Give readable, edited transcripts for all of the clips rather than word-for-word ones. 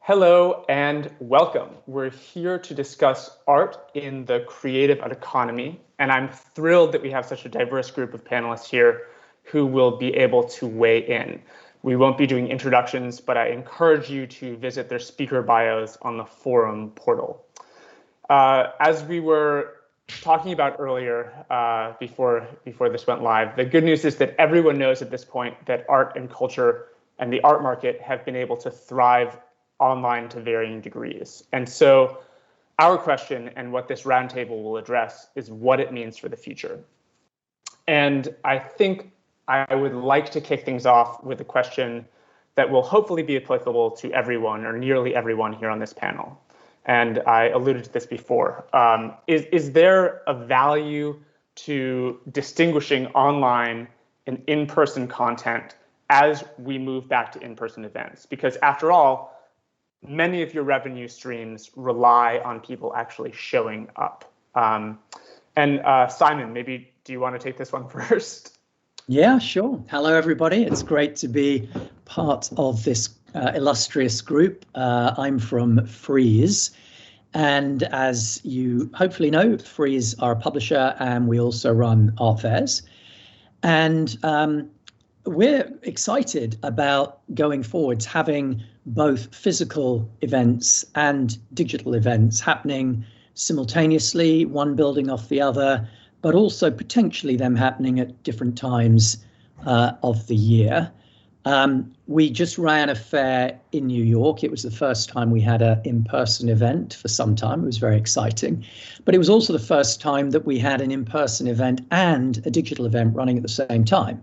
Hello and welcome. We're here to discuss art in the creative economy, and I'm thrilled that we have such a diverse group of panelists here who will be able to weigh in. We won't be doing introductions, but I encourage you to visit their speaker bios on the forum portal. As we were talking about earlier, before this went live, the good news is that everyone knows at this point that art and culture and the art market have been able to thrive online to varying degrees. And so our question and what this roundtable will address is what it means for the future. And I think I would like to kick things off with a question that will hopefully be applicable to everyone or nearly everyone here on this panel. And I alluded to this before. Is there a value to distinguishing online and in-person content as we move back to in-person events? Because after all, many of your revenue streams rely on people actually showing up. Simon, maybe do you want to take this one first? Yeah, sure. Hello, everybody. It's great to be part of this illustrious group. I'm from Frieze. And as you hopefully know, Frieze are a publisher and we also run art fairs. And we're excited about going forwards, having both physical events and digital events happening simultaneously, one building off the other, but also potentially them happening at different times of the year. We just ran a fair in New York. It was the first time we had an in-person event for some time. It was very exciting. But it was also the first time that we had an in-person event and a digital event running at the same time.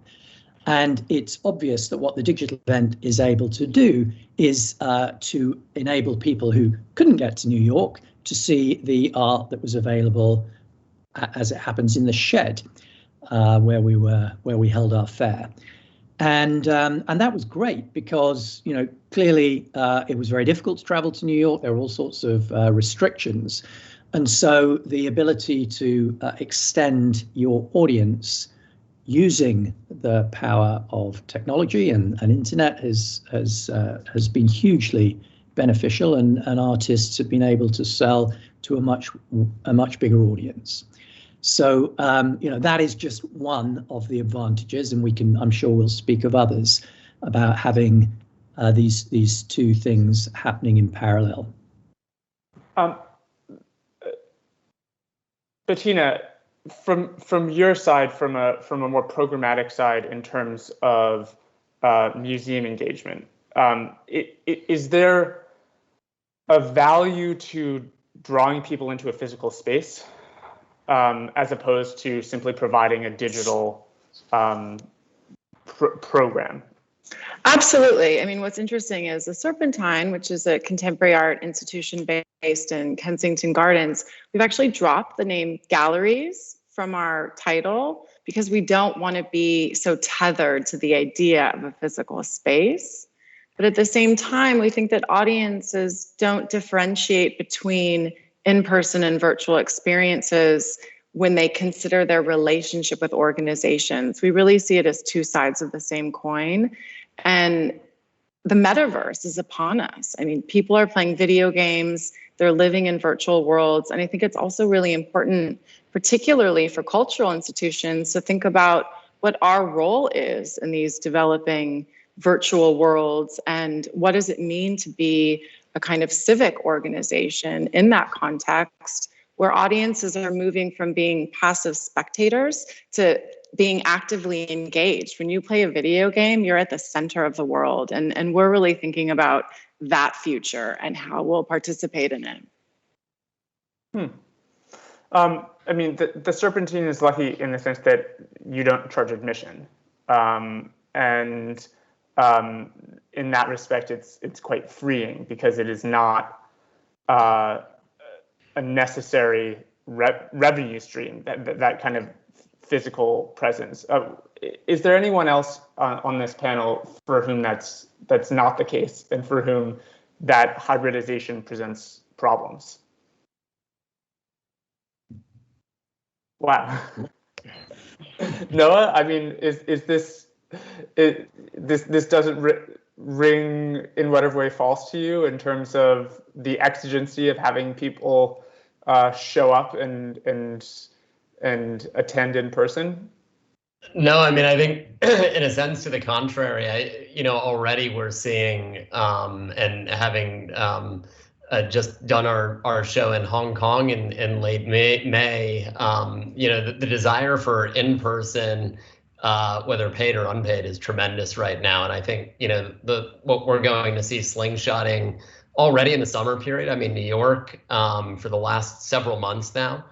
And it's obvious that what the digital event is able to do is to enable people who couldn't get to New York to see the art that was available, as it happens, in the shed where we held our fair. And that was great because, you know, clearly it was very difficult to travel to New York. There were all sorts of restrictions. And so the ability to extend your audience using the power of technology and internet has been hugely beneficial, and artists have been able to sell to a much bigger audience. So that is just one of the advantages, and I'm sure we'll speak of others about having these two things happening in parallel. Bettina, from your side, from a more programmatic side in terms of museum engagement, is there a value to drawing people into a physical space as opposed to simply providing a digital program? Absolutely. I mean, what's interesting is the Serpentine, which is a contemporary art institution based in Kensington Gardens, we've actually dropped the name galleries from our title because we don't want to be so tethered to the idea of a physical space. But at the same time, we think that audiences don't differentiate between in-person and virtual experiences when they consider their relationship with organizations. We really see it as two sides of the same coin. And the metaverse is upon us. I mean, people are playing video games, they're living in virtual worlds. And I think it's also really important, particularly for cultural institutions, to think about what our role is in these developing virtual worlds and what does it mean to be a kind of civic organization in that context, where audiences are moving from being passive spectators to being actively engaged. When you play a video game, you're at the center of the world. And we're really thinking about that future and how we'll participate in it. I mean, the Serpentine is lucky in the sense that you don't charge admission. And in that respect, it's quite freeing because it is not a necessary revenue stream, that kind of physical presence. Is there anyone else on this panel for whom that's not the case and for whom that hybridization presents problems? Wow. Noah, I mean, is this doesn't ring in whatever way false to you in terms of the exigency of having people show up and attend in person? No, I mean, I think in a sense to the contrary, already we're seeing and having just done our show in Hong Kong in late May, the desire for in-person, whether paid or unpaid, is tremendous right now. And I think, what we're going to see slingshotting already in the summer period. I mean, New York for the last several months now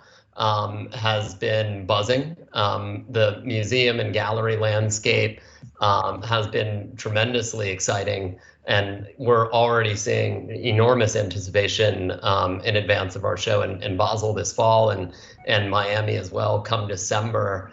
has been buzzing. The museum and gallery landscape has been tremendously exciting, and we're already seeing enormous anticipation in advance of our show in Basel this fall and Miami as well come December.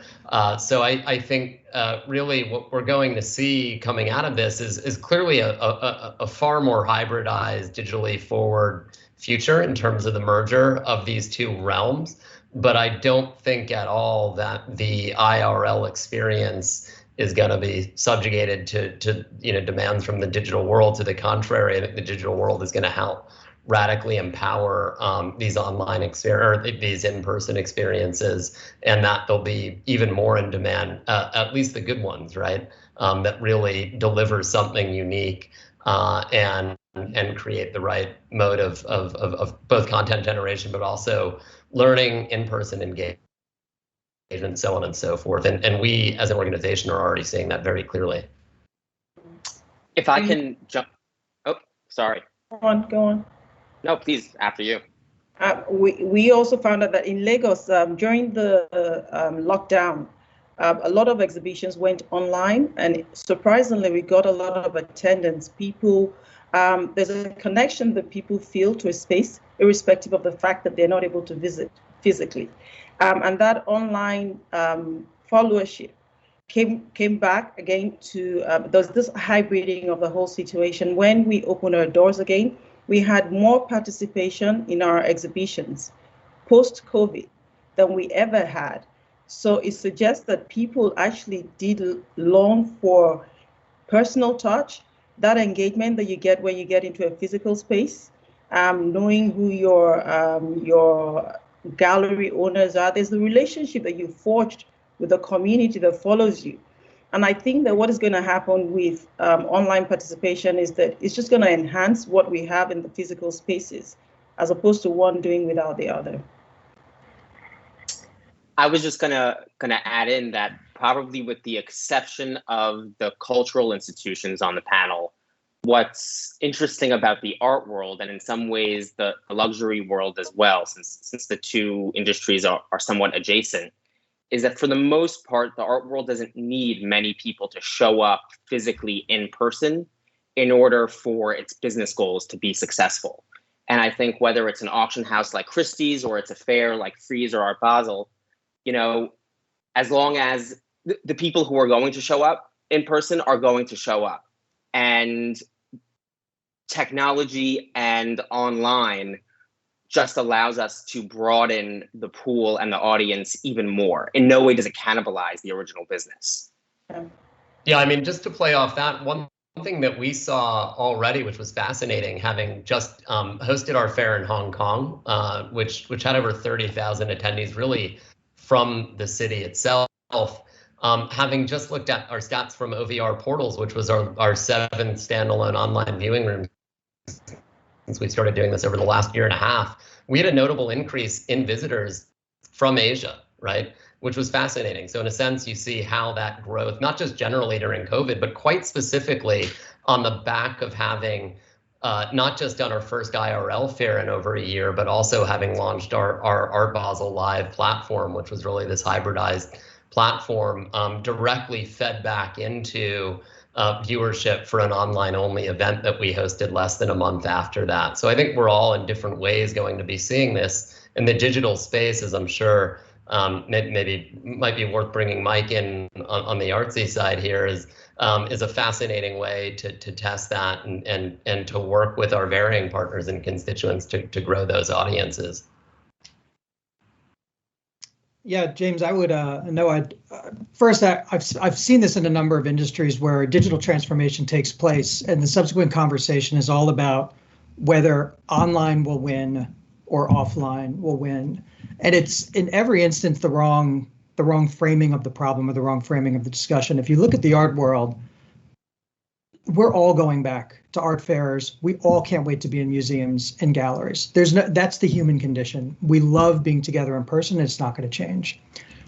So I think really what we're going to see coming out of this is clearly a far more hybridized, digitally forward future in terms of the merger of these two realms. But I don't think at all that the IRL experience is going to be subjugated to demands from the digital world. To the contrary, I think the digital world is going to help radically empower these online these in-person experiences, and that they'll be even more in demand, at least the good ones, right? That really deliver something unique and create the right mode of both content generation, but also learning, in-person engagement, so on and so forth. And we as an organization are already seeing that very clearly. If I can jump, oh, sorry. Go on. No, please, after you. We also found out that in Lagos, during the lockdown, a lot of exhibitions went online, and surprisingly, we got a lot of attendance. People, there's a connection that people feel to a space, irrespective of the fact that they're not able to visit physically. And that online followership came back again to, there's this hybriding of the whole situation. When we opened our doors again, we had more participation in our exhibitions post-COVID than we ever had. So it suggests that people actually did long for personal touch, that engagement that you get when you get into a physical space, knowing who your gallery owners are. There's the relationship that you forged with the community that follows you. And I think that what is going to happen with online participation is that it's just going to enhance what we have in the physical spaces, as opposed to one doing without the other. I was just gonna add in that probably with the exception of the cultural institutions on the panel, what's interesting about the art world, and in some ways the luxury world as well, since the two industries are somewhat adjacent, is that for the most part, the art world doesn't need many people to show up physically in person in order for its business goals to be successful. And I think whether it's an auction house like Christie's or it's a fair like Frieze or Art Basel, as long as the people who are going to show up in person are going to show up. And technology and online just allows us to broaden the pool and the audience even more. In no way does it cannibalize the original business. Yeah, I mean, just to play off that, one thing that we saw already, which was fascinating, having just hosted our fair in Hong Kong, which had over 30,000 attendees, really from the city itself. Having just looked at our stats from OVR Portals, which was our seventh standalone online viewing room since we started doing this over the last year and a half, we had a notable increase in visitors from Asia, right? Which was fascinating. So in a sense, you see how that growth, not just generally during COVID, but quite specifically on the back of having not just done our first IRL fair in over a year, but also having launched our Art Basel Live platform, which was really this hybridized platform directly fed back into viewership for an online-only event that we hosted less than a month after that. So I think we're all in different ways going to be seeing this in the digital space, as I'm sure maybe might be worth bringing Mike in on the artsy side here, is a fascinating way to test that and to work with our varying partners and constituents to grow those audiences. Yeah, James, I would first I've seen this in a number of industries where digital transformation takes place, and the subsequent conversation is all about whether online will win or offline will win, and it's in every instance the wrong framing of the problem or the wrong framing of the discussion. If you look at the art world, we're all going back to art fairs. We all can't wait to be in museums and galleries. That's the human condition. We love being together in person, and it's not going to change.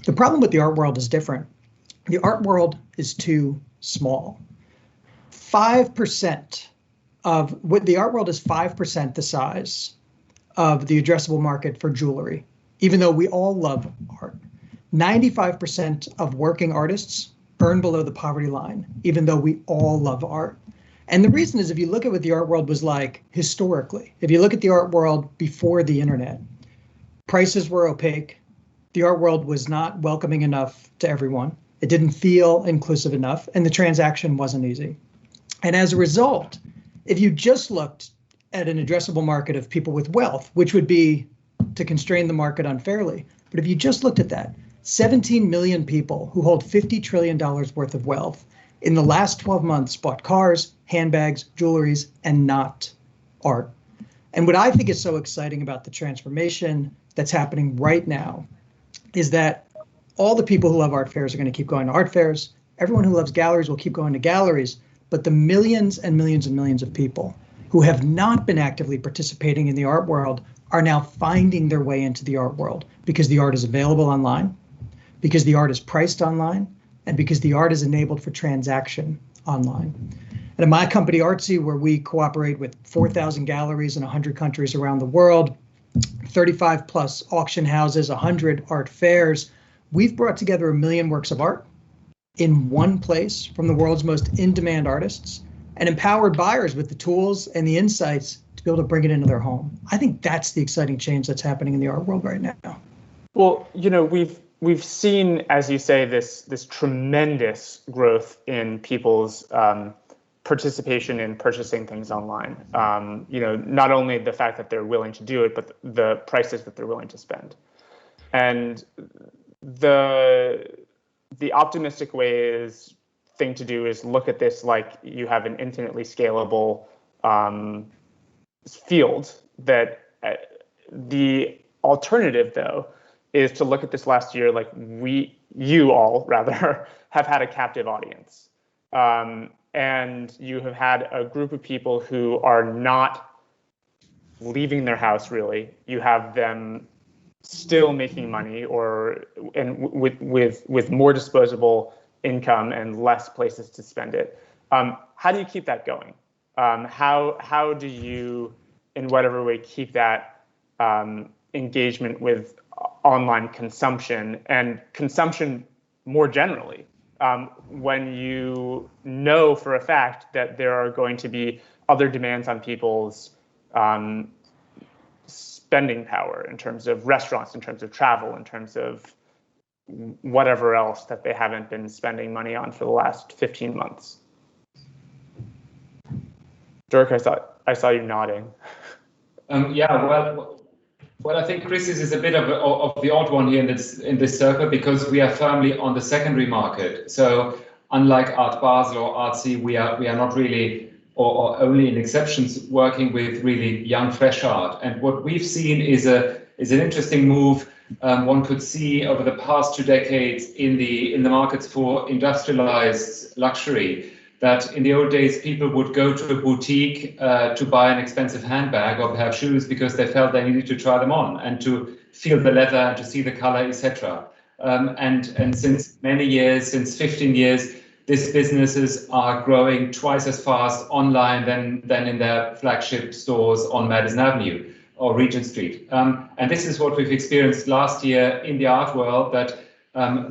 The problem with the art world is different. The art world is too small. 5% of what the art world is 5% the size of the addressable market for jewelry, even though we all love art. 95% of working artists earn below the poverty line, even though we all love art. And the reason is, if you look at what the art world was like historically, if you look at the art world before the internet, prices were opaque. The art world was not welcoming enough to everyone. It didn't feel inclusive enough, and the transaction wasn't easy. And as a result, if you just looked at an addressable market of people with wealth, which would be to constrain the market unfairly, but if you just looked at that, 17 million people who hold $50 trillion worth of wealth in the last 12 months bought cars, handbags, jewelries, and not art. And what I think is so exciting about the transformation that's happening right now is that all the people who love art fairs are going to keep going to art fairs. Everyone who loves galleries will keep going to galleries. But the millions and millions and millions of people who have not been actively participating in the art world are now finding their way into the art world because the art is available online, because the art is priced online, and because the art is enabled for transaction online. And in my company, Artsy, where we cooperate with 4,000 galleries in 100 countries around the world, 35 plus auction houses, 100 art fairs, we've brought together 1 million works of art in one place from the world's most in-demand artists and empowered buyers with the tools and the insights to be able to bring it into their home. I think that's the exciting change that's happening in the art world right now. Well, we've seen, as you say, this tremendous growth in people's participation in purchasing things online. Not only the fact that they're willing to do it, but the prices that they're willing to spend. And the optimistic thing to do is look at this like you have an infinitely scalable field. That the alternative, though, is to look at this last year like you all have had a captive audience. And you have had a group of people who are not leaving their house, really. You have them still making money with more disposable income and less places to spend it. How do you keep that going? How do you, in whatever way, keep that engagement with online consumption and consumption more generally, when you know for a fact that there are going to be other demands on people's spending power in terms of restaurants, in terms of travel, in terms of whatever else that they haven't been spending money on for the last 15 months? Dirk, I saw you nodding. Well, I think Christie is a bit of the odd one here in this circle because we are firmly on the secondary market. So unlike Art Basel or Artsy, we are not really, or only in exceptions, working with really young, fresh art. And what we've seen is an interesting move. One could see over the past 2 decades in the markets for industrialized luxury, that in the old days, people would go to a boutique to buy an expensive handbag or perhaps shoes because they felt they needed to try them on and to feel the leather and to see the color, etc. And since many years, since 15 years, these businesses are growing twice as fast online than in their flagship stores on Madison Avenue or Regent Street. And this is what we've experienced last year in the art world, that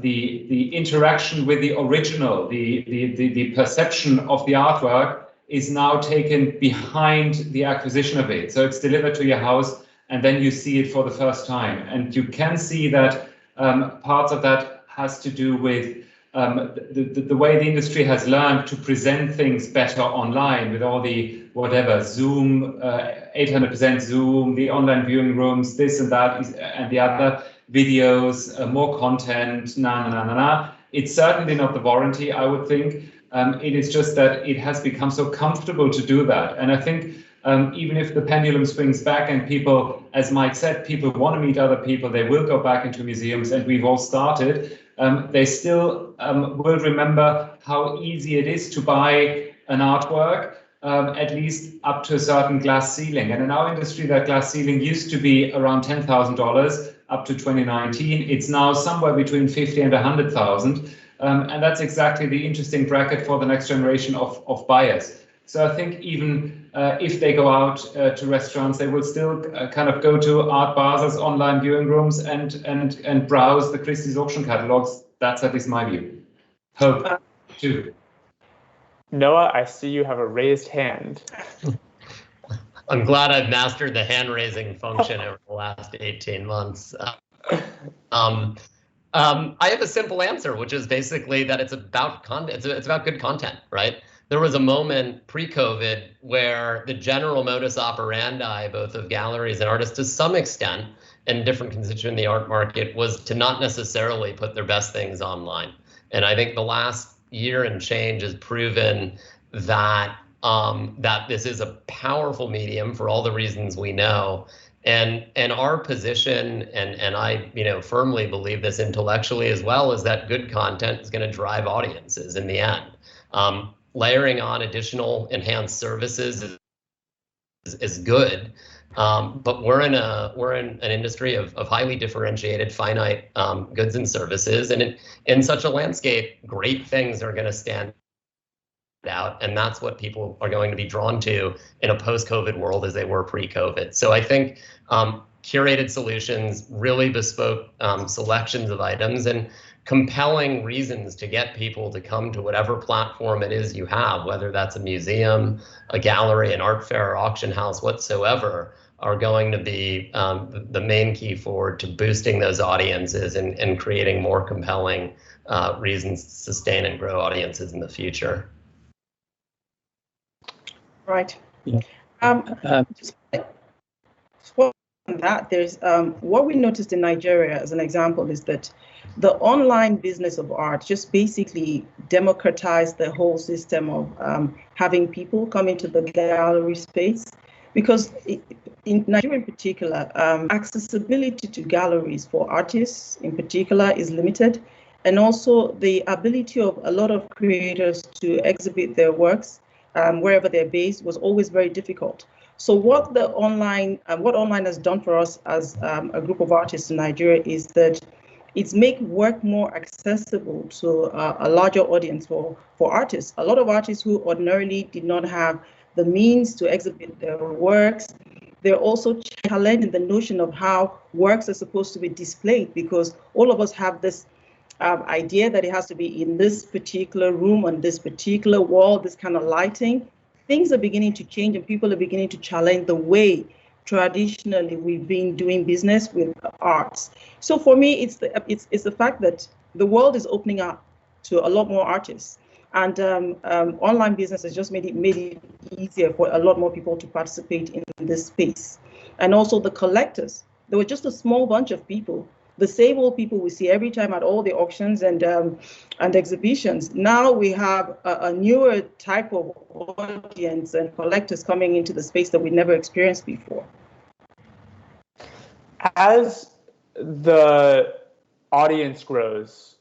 the interaction with the original, the perception of the artwork is now taken behind the acquisition of it. So it's delivered to your house and then you see it for the first time. And you can see that parts of that has to do with the way the industry has learned to present things better online with all the whatever, Zoom, 800% Zoom, the online viewing rooms, this and that and the other. videos, more content, It's certainly not the warranty, I would think. It is just that it has become so comfortable to do that. And I think even if the pendulum swings back and people, as Mike said, people want to meet other people, they will go back into museums, and we've all started, they still will remember how easy it is to buy an artwork, at least up to a certain glass ceiling. And in our industry, that glass ceiling used to be around $10,000 up to 2019. It's now somewhere between 50 and 100,000. And that's exactly the interesting bracket for the next generation of buyers. So I think even if they go out to restaurants, they will still kind of go to art bazaars, online viewing rooms, and browse the Christie's auction catalogs. That's at least my view. Hope too. Noah, I see you have a raised hand. I'm glad I've mastered the hand-raising function over the last 18 months. I have a simple answer, which is basically that it's about content. It's about good content, right? There was a moment pre-COVID where the general modus operandi, both of galleries and artists to some extent, and different constituents in the art market, was to not necessarily put their best things online. And I think the last year and change has proven that that this is a powerful medium for all the reasons we know. And our position, and I firmly believe this intellectually as well, is that good content is going to drive audiences in the end. Layering on additional enhanced services is good, but we're in an industry of highly differentiated, finite goods and services, and in such a landscape, great things are going to stand out, and that's what people are going to be drawn to in a post-COVID world as they were pre-COVID. So I think curated solutions, really bespoke selections of items, and compelling reasons to get people to come to whatever platform it is you have, whether that's a museum, a gallery, an art fair, or auction house, whatsoever, are going to be the main key forward to boosting those audiences and creating more compelling reasons to sustain and grow audiences in the future. Right. Yeah. Just on that, there's what we noticed in Nigeria, as an example, is that the online business of art just basically democratized the whole system of having people come into the gallery space, because in Nigeria in particular, accessibility to galleries for artists in particular is limited, and also the ability of a lot of creators to exhibit their works wherever they're based was always very difficult. So what online has done for us as a group of artists in Nigeria is that it's make work more accessible to a larger audience for artists. A lot of artists who ordinarily did not have the means to exhibit their works, they're also challenging the notion of how works are supposed to be displayed, because all of us have this idea that it has to be in this particular room, on this particular wall, this kind of lighting. Things are beginning to change, and people are beginning to challenge the way traditionally we've been doing business with arts. So for me, it's the fact that the world is opening up to a lot more artists, and online business has just made it easier for a lot more people to participate in this space. And also the collectors, there were just a small bunch of people, the same old people we see every time at all the auctions and exhibitions. Now we have a newer type of audience and collectors coming into the space that we never experienced before. As the audience grows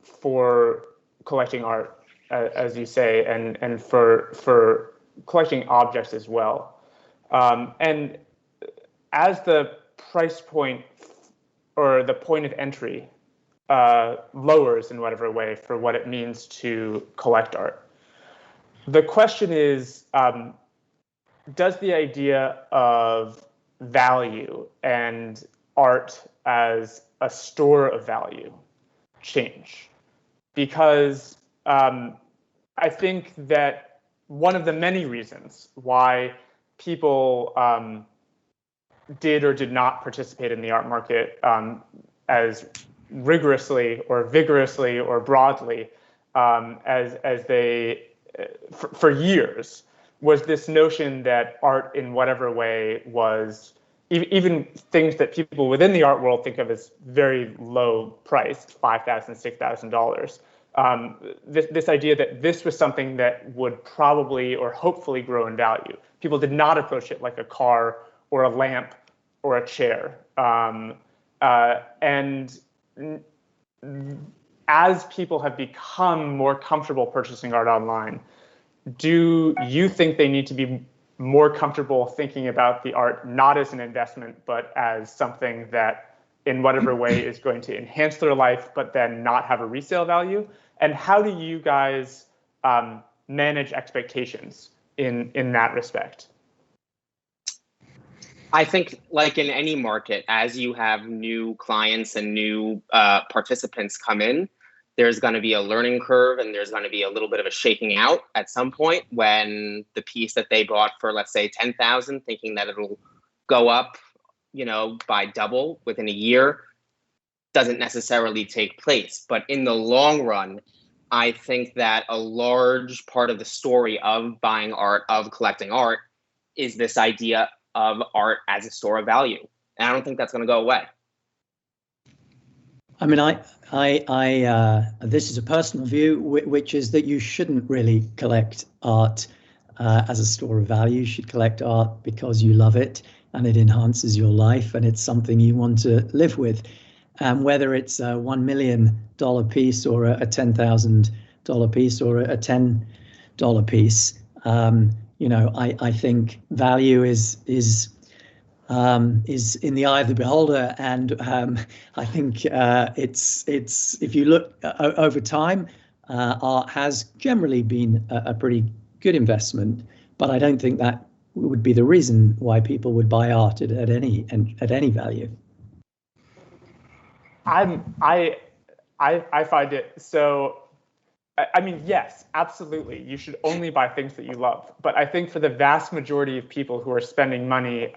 for collecting art, as you say, and for collecting objects as well, and as the price point or the point of entry lowers in whatever way for what it means to collect art. The question is, does the idea of value and art as a store of value change? Because I think that one of the many reasons why people did or did not participate in the art market as rigorously or vigorously or broadly as they for years was this notion that art in whatever way was even things that people within the art world think of as very low priced, $5,000, $6,000. This idea that this was something that would probably or hopefully grow in value. People did not approach it like a car or a lamp or a chair. And as people have become more comfortable purchasing art online, do you think they need to be more comfortable thinking about the art not as an investment, but as something that in whatever way is going to enhance their life, but then not have a resale value? And how do you guys manage expectations in that respect? I think, like in any market, as you have new clients and new participants come in, there's going to be a learning curve, and there's going to be a little bit of a shaking out at some point when the piece that they bought for, let's say, 10,000, thinking that it'll go up, by double within a year, doesn't necessarily take place. But in the long run, I think that a large part of the story of buying art, of collecting art, is this idea of art as a store of value. And I don't think that's going to go away. I mean, this is a personal view, which is that you shouldn't really collect art as a store of value. You should collect art because you love it and it enhances your life and it's something you want to live with. Whether it's a $1 million piece or a $10,000 piece or a $10 piece, I think value is in the eye of the beholder, and I think it's if you look over time, art has generally been a pretty good investment, but I don't think that would be the reason why people would buy art at any value. I find it so. I mean, yes, absolutely. You should only buy things that you love. But I think for the vast majority of people who are spending money,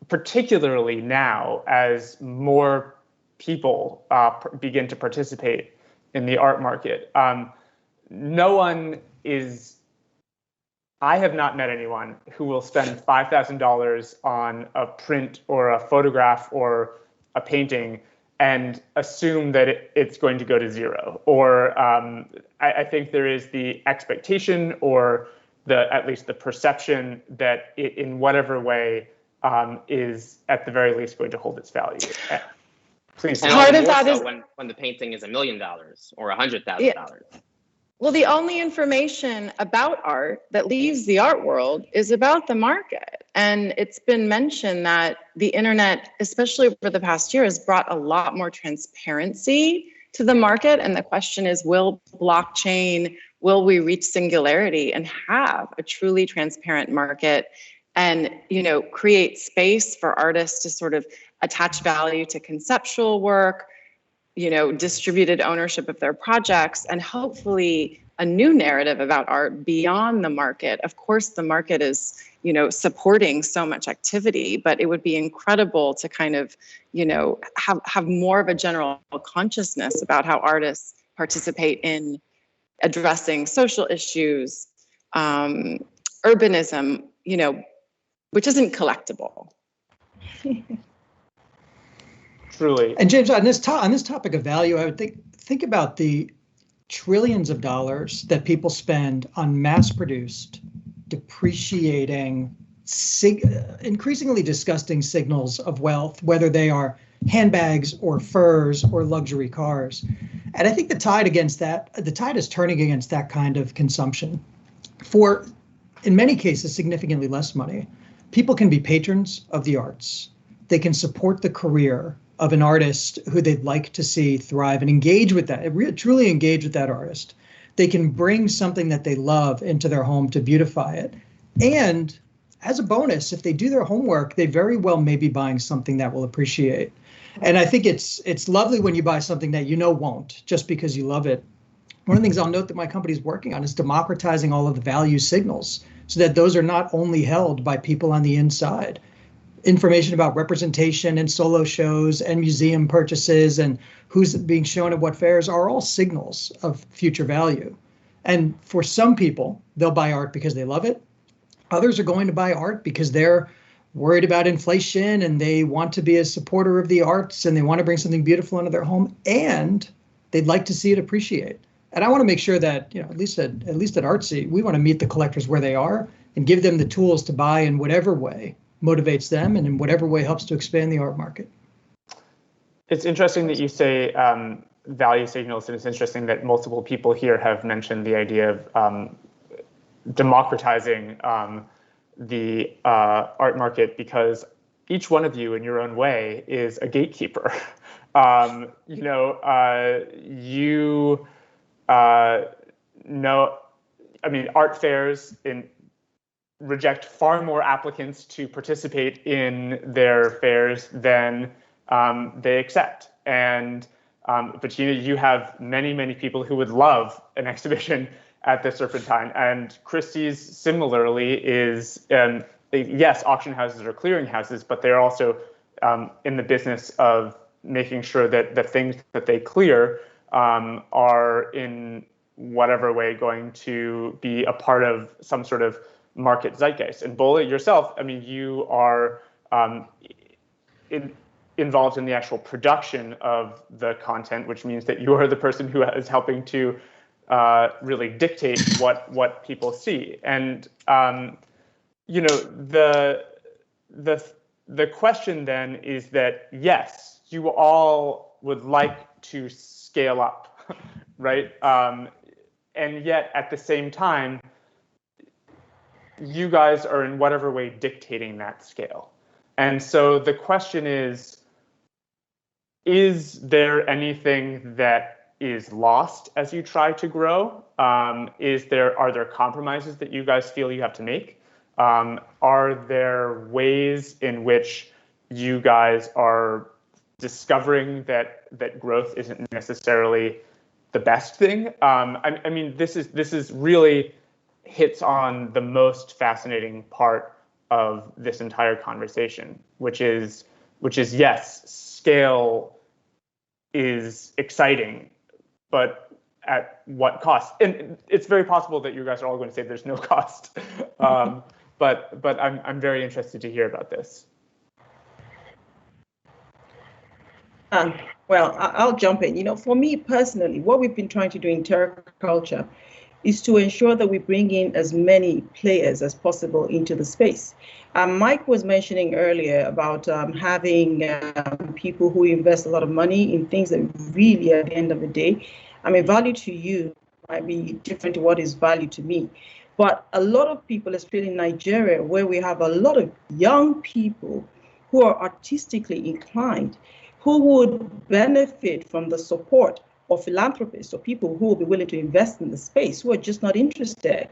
particularly now as more people begin to participate in the art market, I have not met anyone who will spend $5,000 on a print or a photograph or a painting and assume that it's going to go to zero. Or I think there is the expectation or at least the perception that it, in whatever way, is at the very least going to hold its value. Please. And part of that is when the painting is $1 million or $100,000. Yeah. Well, the only information about art that leaves the art world is about the market. And it's been mentioned that the internet, especially over the past year, has brought a lot more transparency to the market. And the question is, will we reach singularity and have a truly transparent market and, create space for artists to sort of attach value to conceptual work, distributed ownership of their projects, and hopefully a new narrative about art beyond the market. Of course, the market is, supporting so much activity, but it would be incredible to kind of, have more of a general consciousness about how artists participate in addressing social issues, urbanism, which isn't collectible. Truly. And James, on this topic of value, I would think about the trillions of dollars that people spend on mass-produced, depreciating, increasingly disgusting signals of wealth, whether they are handbags or furs or luxury cars. And I think the tide is turning against that kind of consumption. For, in many cases, significantly less money, people can be patrons of the arts. They can support the career of an artist who they'd like to see thrive and engage with that, truly engage with that artist. They can bring something that they love into their home to beautify it. And as a bonus, if they do their homework, they very well may be buying something that will appreciate. And I think it's lovely when you buy something that won't, just because you love it. One of the things I'll note that my company is working on is democratizing all of the value signals so that those are not only held by people on the inside. Information about representation and solo shows and museum purchases and who's being shown at what fairs are all signals of future value. And for some people, they'll buy art because they love it. Others are going to buy art because they're worried about inflation and they want to be a supporter of the arts and they want to bring something beautiful into their home and they'd like to see it appreciate. And I want to make sure that, at least at Artsy, we want to meet the collectors where they are and give them the tools to buy in whatever way motivates them and in whatever way helps to expand the art market. It's interesting that you say value signals, and it's interesting that multiple people here have mentioned the idea of democratizing the art market, because each one of you in your own way is a gatekeeper. Art fairs reject far more applicants to participate in their fairs than they accept. But you have many people who would love an exhibition at the Serpentine, and Christie's similarly is, yes, auction houses are clearing houses, but they're also in the business of making sure that the things that they clear are in whatever way going to be a part of some sort of market zeitgeist. And Boll, yourself, you are involved in the actual production of the content, which means that you are the person who is helping to really dictate what people see. And the question then is that, yes, you all would like to scale up, right? And yet at the same time, you guys are in whatever way dictating that scale. And so the question is there anything that is lost as you try to grow? Are there compromises that you guys feel you have to make? Are there ways in which you guys are discovering that growth isn't necessarily the best thing? This is really hits on the most fascinating part of this entire conversation, which is yes, scale is exciting, but at what cost? And it's very possible that you guys are all going to say there's no cost, but I'm very interested to hear about this. Well, I'll jump in. For me personally, what we've been trying to do in Terra Culture is to ensure that we bring in as many players as possible into the space. Mike was mentioning earlier about having people who invest a lot of money in things that really, at the end of the day, value to you might be different to what is value to me. But a lot of people, especially in Nigeria, where we have a lot of young people who are artistically inclined, who would benefit from the support of philanthropists or people who will be willing to invest in the space, who are just not interested.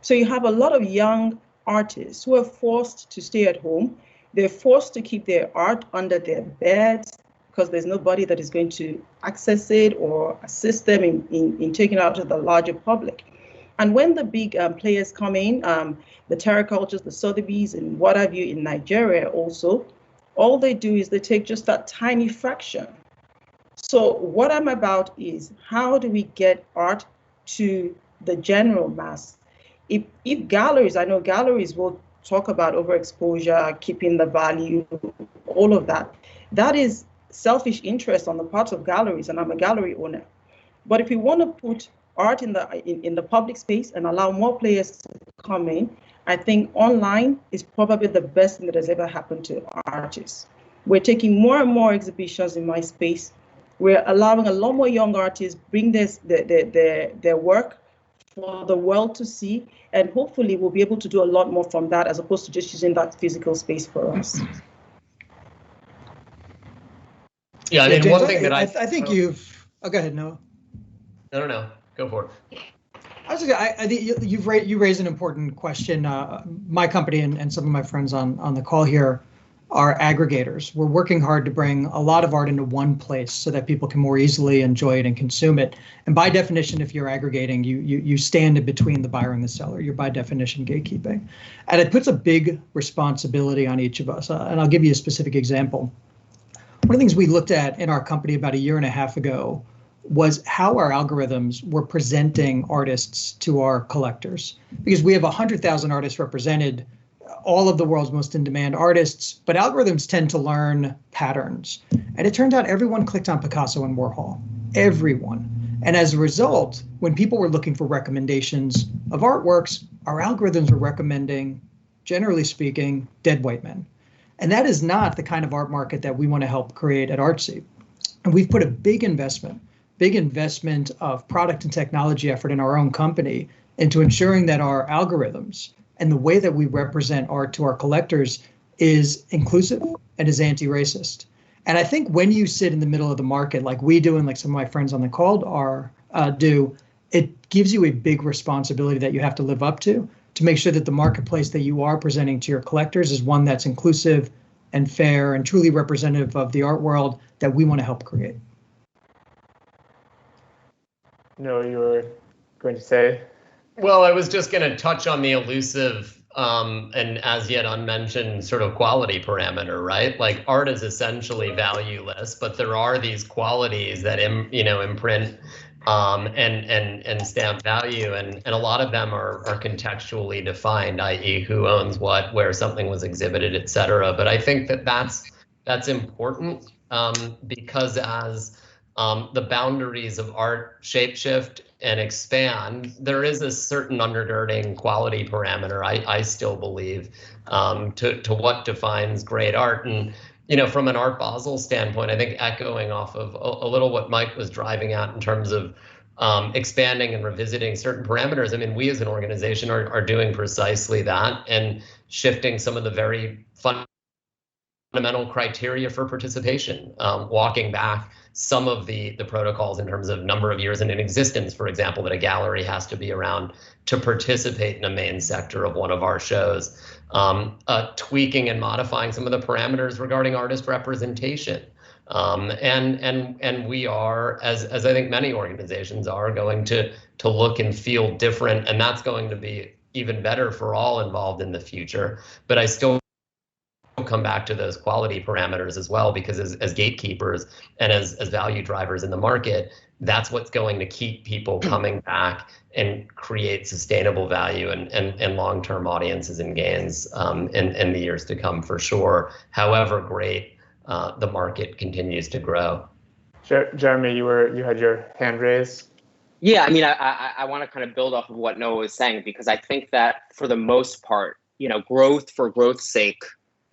So you have a lot of young artists who are forced to stay at home. They're forced to keep their art under their beds because there's nobody that is going to access it or assist them in taking it out to the larger public. And when the big players come in, the Terra Cultures, the Sotheby's, and what have you in Nigeria also, all they do is they take just that tiny fraction. So what I'm about is, how do we get art to the general mass? If galleries, I know galleries will talk about overexposure, keeping the value, all of that. That is selfish interest on the part of galleries, and I'm a gallery owner. But if we want to put art in the public space and allow more players to come in, I think online is probably the best thing that has ever happened to artists. We're taking more and more exhibitions in my space. We're allowing a lot more young artists bring their work for the world to see, and hopefully we'll be able to do a lot more from that as opposed to just using that physical space for us. Yeah, James, one thing that I think you've. Oh, go ahead, Noah. No. Go for it. I think you raised an important question. My company and some of my friends on the call here are aggregators. We're working hard to bring a lot of art into one place so that people can more easily enjoy it and consume it. And by definition, if you're aggregating, you stand in between the buyer and the seller. You're by definition gatekeeping. And it puts a big responsibility on each of us. And I'll give you a specific example. One of the things we looked at in our company about 1.5 years ago was how our algorithms were presenting artists to our collectors. Because we have 100,000 artists represented all of the world's most in-demand artists, but algorithms tend to learn patterns. And it turned out everyone clicked on Picasso and Warhol, everyone. And as a result, when people were looking for recommendations of artworks, our algorithms were recommending, generally speaking, dead white men. And that is not the kind of art market that we want to help create at Artsy. And we've put a big investment of product and technology effort in our own company into ensuring that our algorithms and the way that we represent art to our collectors is inclusive and is anti-racist. And I think when you sit in the middle of the market, like we do and like some of my friends on the call do, it gives you a big responsibility that you have to live up to make sure that the marketplace that you are presenting to your collectors is one that's inclusive and fair and truly representative of the art world that we want to help create. No, you were going to say? Well, I was just going to touch on the elusive and as yet unmentioned sort of quality parameter, right? Like art is essentially valueless, but there are these qualities that imprint and stamp value, and a lot of them are contextually defined, i.e. who owns what, where something was exhibited, et cetera. But I think that that's important because as the boundaries of art shapeshift and expand, there is a certain undergirding quality parameter, I still believe, to what defines great art. And from an Art Basel standpoint, I think echoing off of a little what Mike was driving at in terms of expanding and revisiting certain parameters. I mean, we as an organization are doing precisely that and shifting some of the very fundamental criteria for participation, walking back some of the protocols in terms of number of years in existence, for example, that a gallery has to be around to participate in a main sector of one of our shows, tweaking and modifying some of the parameters regarding artist representation. And we are, as I think many organizations are, going to look and feel different, and that's going to be even better for all involved in the future. But I still come back to those quality parameters as well, because as gatekeepers and as value drivers in the market, that's what's going to keep people coming back and create sustainable value and long-term audiences and gains in the years to come, for sure, however great the market continues to grow. Jeremy, you had your hand raised. Yeah, I mean, I want to kind of build off of what Noah was saying, because I think that for the most part, growth for growth's sake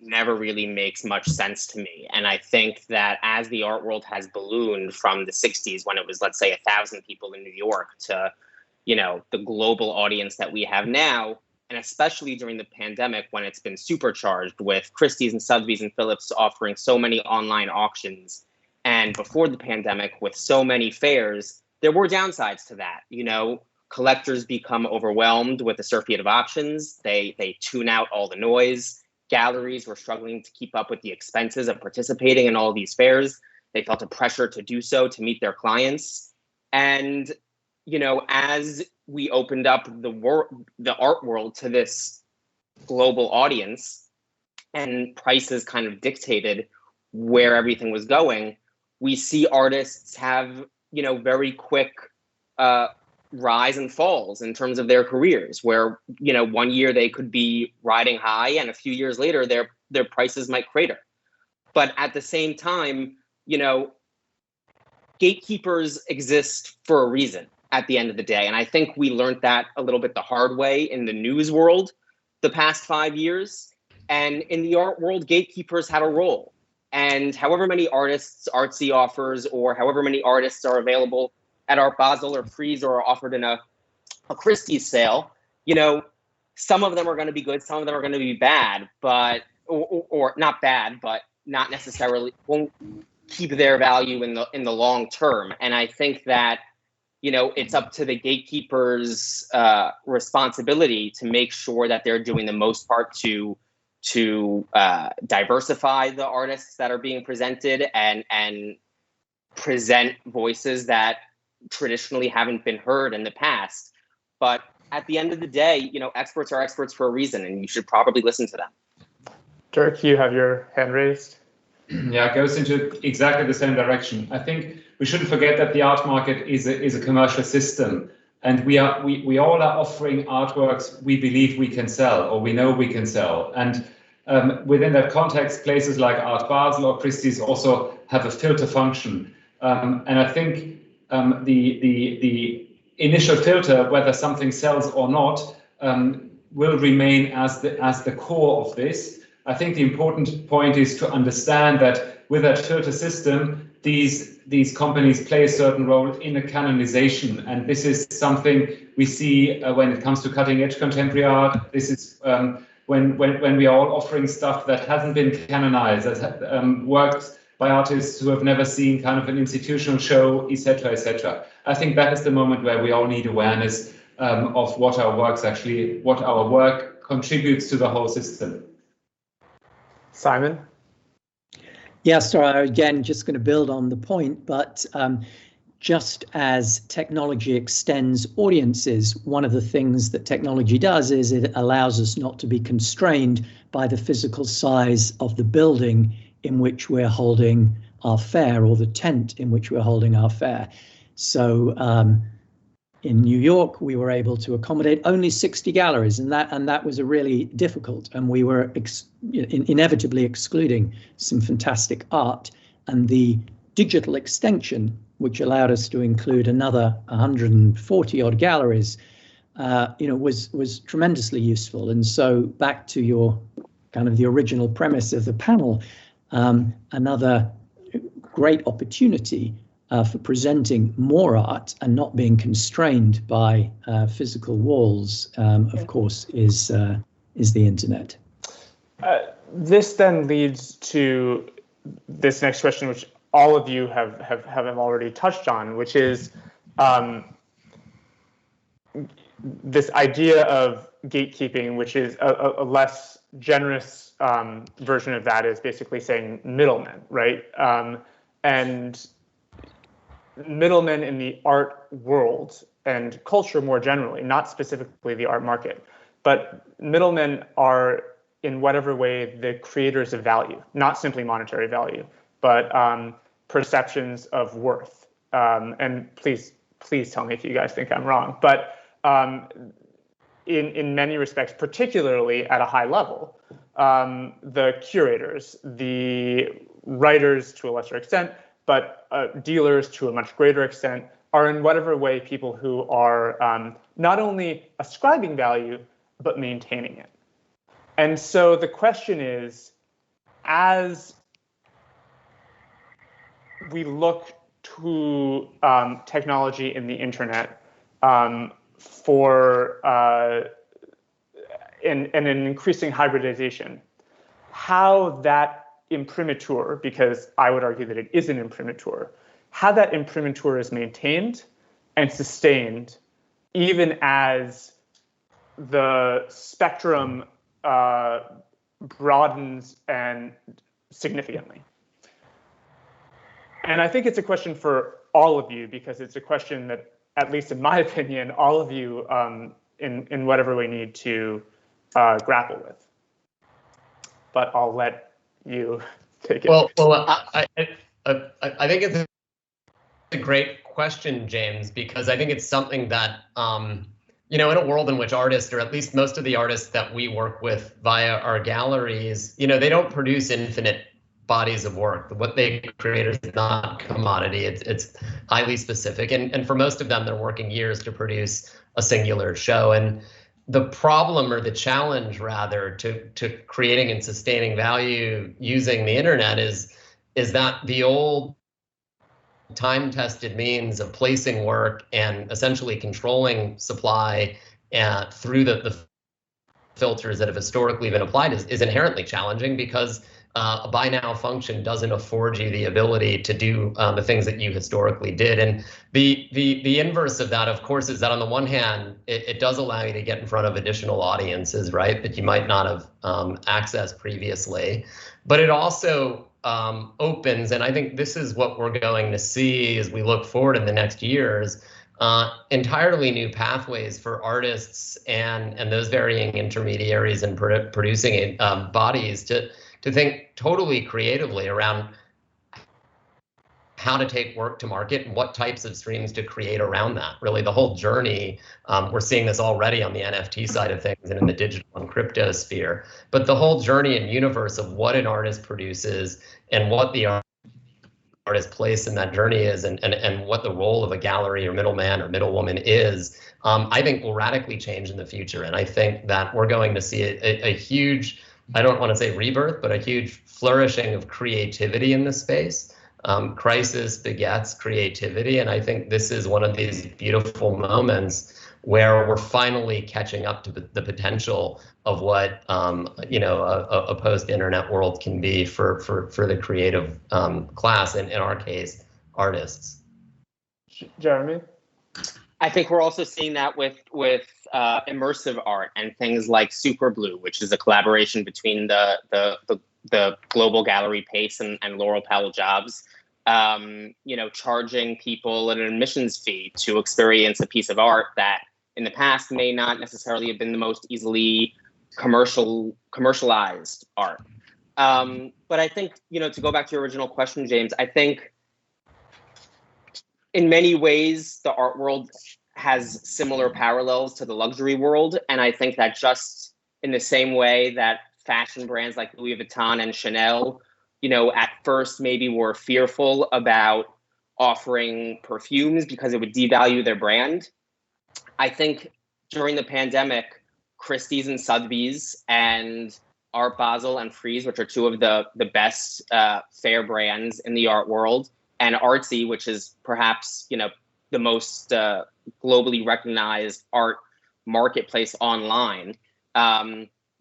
never really makes much sense to me. And I think that as the art world has ballooned from the 60s, when it was, let's say, 1,000 people in New York, to, the global audience that we have now, and especially during the pandemic, when it's been supercharged with Christie's and Sotheby's and Phillips offering so many online auctions, and before the pandemic with so many fairs, there were downsides to that. Collectors become overwhelmed with the surfeit of options. They tune out all the noise. Galleries were struggling to keep up with the expenses of participating in all these fairs. They felt a pressure to do so to meet their clients. And, as we opened up the art world to this global audience, and prices kind of dictated where everything was going, we see artists have, very quick rise and falls in terms of their careers, where, 1 year they could be riding high and a few years later their prices might crater. But at the same time, gatekeepers exist for a reason at the end of the day. And I think we learned that a little bit the hard way in the news world the past 5 years. And in the art world, gatekeepers have a role. And however many artists Artsy offers, or however many artists are available at Art Basel or Frieze or offered in a Christie sale, some of them are going to be good, some of them are going to be bad, but or not bad, but not necessarily won't keep their value in the long term. And I think that it's up to the gatekeepers' responsibility to make sure that they're doing the most part to diversify the artists that are being presented and present voices that traditionally haven't been heard in the past. But at the end of the day, experts are experts for a reason, and you should probably listen to them. Dirk, you have your hand raised. Yeah, it goes into exactly the same direction. I think we shouldn't forget that the art market is a commercial system And we all are offering artworks we believe we can sell, or we know we can sell. And within that context, places like Art Basel or Christie's also have a filter function. And I think the initial filter, whether something sells or not, will remain as the core of this. I think the important point is to understand that with that filter system, these companies play a certain role in a canonization, and this is something we see when it comes to cutting-edge contemporary art. This is when we are all offering stuff that hasn't been canonized, that works by artists who have never seen kind of an institutional show, etc., etc. I think that is the moment where we all need awareness of what our work contributes to the whole system. Simon? Yeah, sorry, again, just going to build on the point, but just as technology extends audiences, one of the things that technology does is it allows us not to be constrained by the physical size of the building in which we're holding our fair, or the tent in which we're holding our fair. So in New York, we were able to accommodate only 60 galleries, and that was a really difficult, and we were inevitably excluding some fantastic art. And the digital extension, which allowed us to include another 140 odd galleries, was tremendously useful. And so back to your kind of the original premise of the panel, another great opportunity for presenting more art and not being constrained by physical walls, of course, is the internet. This then leads to this next question, which all of you have already touched on, which is this idea of gatekeeping, which is a less generous version of that, is basically saying middlemen, right? And middlemen in the art world and culture more generally, not specifically the art market, but middlemen are in whatever way the creators of value, not simply monetary value, but perceptions of worth. And please tell me if you guys think I'm wrong, but in many respects, particularly at a high level, the curators, the writers to a lesser extent, but dealers to a much greater extent, are in whatever way people who are not only ascribing value, but maintaining it. And so the question is, as we look to technology in the internet for an increasing hybridization, how that imprimatur, because I would argue that it is an imprimatur, how that imprimatur is maintained and sustained even as the spectrum broadens and significantly. And I think it's a question for all of you, because it's a question that, at least in my opinion, all of you in whatever way need to grapple with. But I'll let you take it. Well, I think it's a great question, James, because I think it's something that, in a world in which artists, or at least most of the artists that we work with via our galleries, they don't produce infinite bodies of work. What they create is not commodity. It's highly specific. And for most of them, they're working years to produce a singular show. And the problem, or the challenge rather, to creating and sustaining value using the internet is that the old time-tested means of placing work and essentially controlling supply through the filters that have historically been applied is inherently challenging, because a buy now function doesn't afford you the ability to do the things that you historically did. And the inverse of that, of course, is that on the one hand, it does allow you to get in front of additional audiences, right, that you might not have accessed previously. But it also opens, and I think this is what we're going to see as we look forward in the next years, entirely new pathways for artists and those varying intermediaries and producing bodies to think totally creatively around how to take work to market and what types of streams to create around that. Really, the whole journey, we're seeing this already on the NFT side of things and in the digital and crypto sphere, but the whole journey and universe of what an artist produces and what the artist's place in that journey is, and what the role of a gallery or middleman or middlewoman is, I think will radically change in the future. And I think that we're going to see a huge, I don't want to say rebirth, but a huge flourishing of creativity in this space. Crisis begets creativity, and I think this is one of these beautiful moments where we're finally catching up to the potential of what a post-internet world can be for the creative class, and in our case, artists. Jeremy? I think we're also seeing that with immersive art and things like Superblue, which is a collaboration between the global gallery Pace and Laurel Powell Jobs, charging people an admissions fee to experience a piece of art that in the past may not necessarily have been the most easily commercialized art. But I think, to go back to your original question, James, I think in many ways, the art world has similar parallels to the luxury world. And I think that just in the same way that fashion brands like Louis Vuitton and Chanel, at first maybe were fearful about offering perfumes because it would devalue their brand. I think during the pandemic, Christie's and Sotheby's and Art Basel and Frieze, which are two of the best fair brands in the art world, and Artsy, which is perhaps the most globally recognized art marketplace online.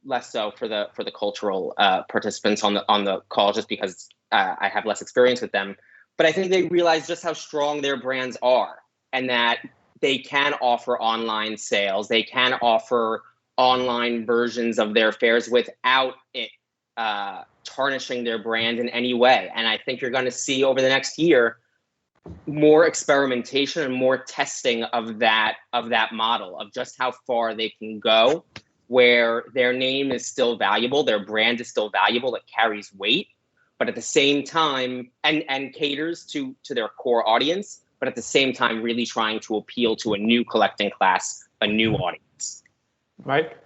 Less so for the cultural participants on the call, just because I have less experience with them. But I think they realize just how strong their brands are, and that they can offer online sales. They can offer online versions of their fairs without it tarnishing their brand in any way. And I think you're going to see over the next year more experimentation and more testing of that model, of just how far they can go, where their name is still valuable, their brand is still valuable, it carries weight, but at the same time, and caters to their core audience, but at the same time really trying to appeal to a new collecting class, a new audience. Mike?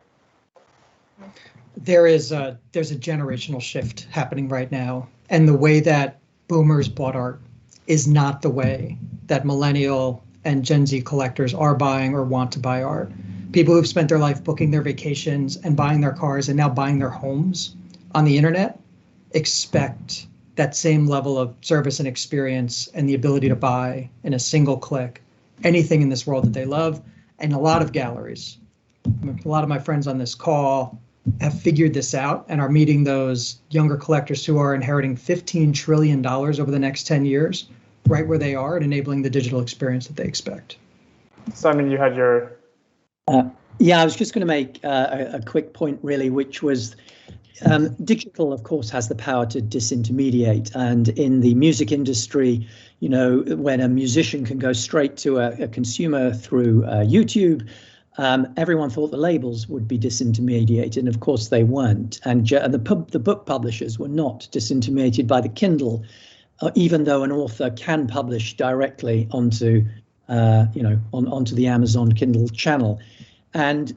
There's a generational shift happening right now, and the way that boomers bought art is not the way that millennial and Gen Z collectors are buying or want to buy art. People who've spent their life booking their vacations and buying their cars and now buying their homes on the internet expect that same level of service and experience and the ability to buy in a single click anything in this world that they love. And a lot of galleries, a lot of my friends on this call have figured this out and are meeting those younger collectors who are inheriting $15 trillion over the next 10 years, right where they are, and enabling the digital experience that they expect. Simon, you had your... Yeah, I was just going to make a quick point, really, which was digital, of course, has the power to disintermediate. And in the music industry, when a musician can go straight to a consumer through YouTube, everyone thought the labels would be disintermediated, and of course they weren't. And the book publishers were not disintermediated by the Kindle, even though an author can publish directly onto onto the Amazon Kindle channel. And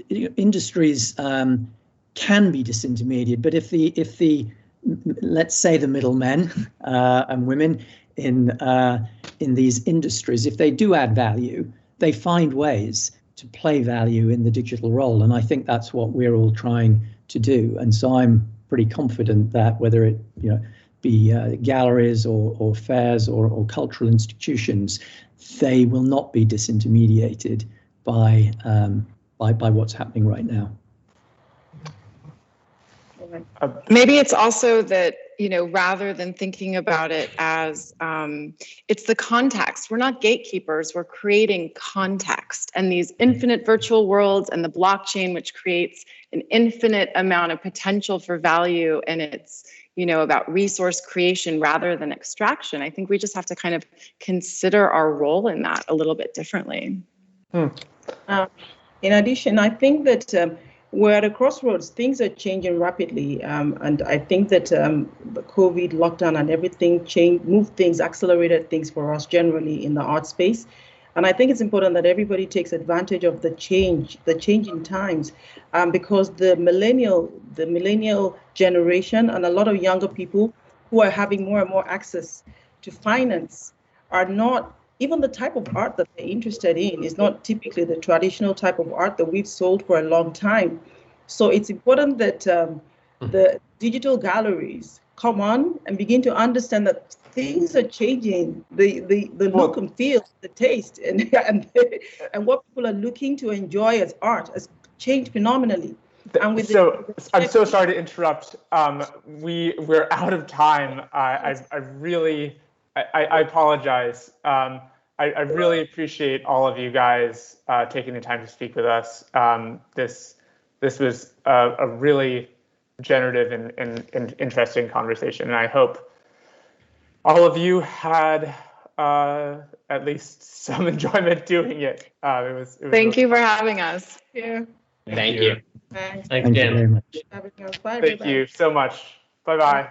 industries can be disintermediated, but if the let's say the middlemen and women in these industries, if they do add value, they find ways to play value in the digital role, and I think that's what we're all trying to do. And so I'm pretty confident that whether it be galleries or fairs or cultural institutions, they will not be disintermediated by what's happening right now. Maybe it's also that, rather than thinking about it as it's the context. We're not gatekeepers, we're creating context, and these infinite virtual worlds and the blockchain, which creates an infinite amount of potential for value, and it's about resource creation rather than extraction. I think we just have to kind of consider our role in that a little bit differently. In addition, I think that we're at a crossroads. Things are changing rapidly, and I think that the COVID lockdown and everything moved things, accelerated things for us generally in the art space. And I think it's important that everybody takes advantage of the changing times, because the millennial generation and a lot of younger people who are having more and more access to finance are not, even the type of art that they're interested in is not typically the traditional type of art that we've sold for a long time. So it's important that the digital galleries come on and begin to understand that things are changing. The look and feel, the taste, and what people are looking to enjoy as art has changed phenomenally. And I'm so sorry to interrupt. We're out of time. I apologize. I really appreciate all of you guys taking the time to speak with us. This was a really generative and interesting conversation, and I hope all of you had at least some enjoyment doing it. It was Thank you for having us. Yeah. Thank you. Thanks. Thanks again. Very much. Bye, Thank you so much. Bye-bye.